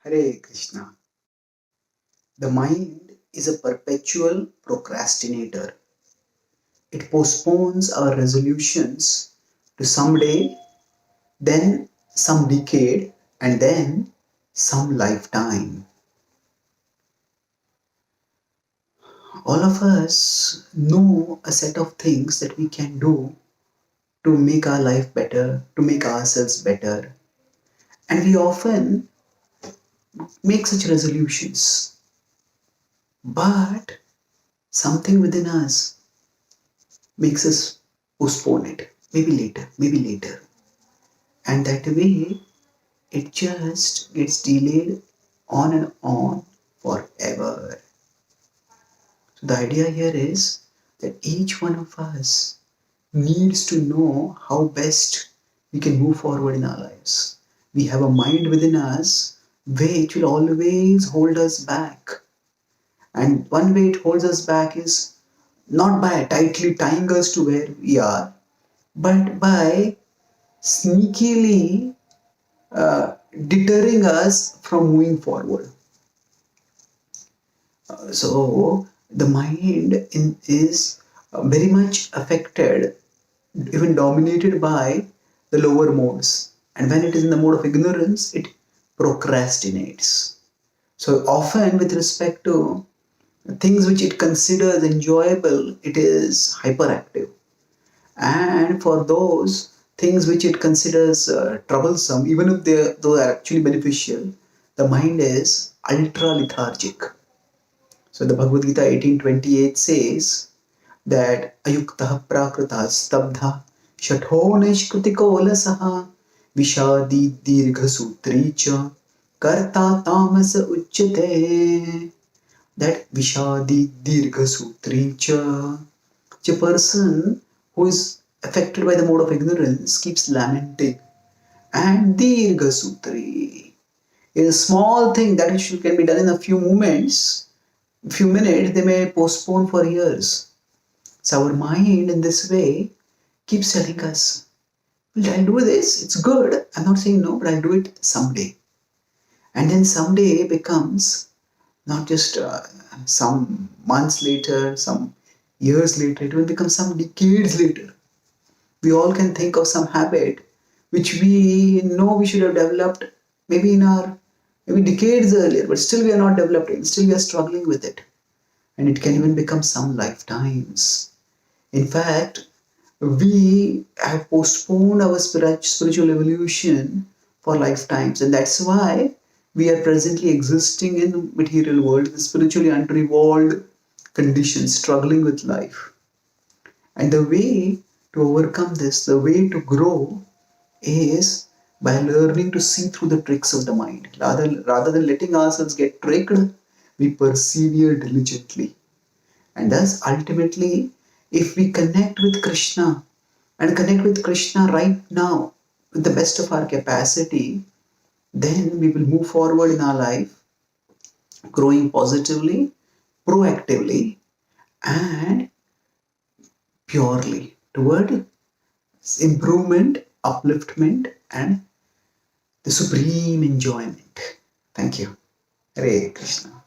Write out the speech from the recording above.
Hare Krishna. The mind is a perpetual procrastinator. It postpones our resolutions to someday, then some decade, and then some lifetime. All of us know a set of things that we can do to make our life better, to make ourselves better. And we often make such resolutions. But something within us makes us postpone it. Maybe later, maybe later. And that way, it just gets delayed on and on forever. So the idea here is that each one of us needs to know how best we can move forward in our lives. We have a mind within us which will always hold us back. And one way it holds us back is not by tightly tying us to where we are, but by sneakily deterring us from moving forward. So the mind is very much affected, even dominated by the lower modes. And when it is in the mode of ignorance, it procrastinates. So often, with respect to things which it considers enjoyable, it is hyperactive. And for those things which it considers troublesome, even if they are actually beneficial, the mind is ultra lethargic. So the Bhagavad Gita 18:28 says that ayuktah prakrita stabdha shatho nishkritiko lasaha vishadi dirgha sutri cha karta tamas uchyate. That vishadi dirgha sutri cha. A person who is affected by the mode of ignorance keeps lamenting. And dirgha sutri is a small thing that can be done in a few moments, few minutes, they may postpone for years. So our mind in this way keeps telling us, well, I'll do this, it's good. I'm not saying no, but I'll do it someday. And then someday becomes not just some months later, some years later, it will become some decades later. We all can think of some habit which we know we should have developed maybe maybe decades earlier, but still we are not developing, still we are struggling with it. And it can even become some lifetimes. In fact, we have postponed our spiritual evolution for lifetimes, and that's why we are presently existing in the material world, the spiritually unrevolved conditions, struggling with life. And the way to overcome this, the way to grow is by learning to see through the tricks of the mind. Rather than letting ourselves get tricked, we persevere diligently. And thus, ultimately, if we connect with Krishna and connect with Krishna right now with the best of our capacity, then we will move forward in our life, growing positively, proactively, and purely toward improvement, upliftment, and the supreme enjoyment. Thank you. Hare Krishna.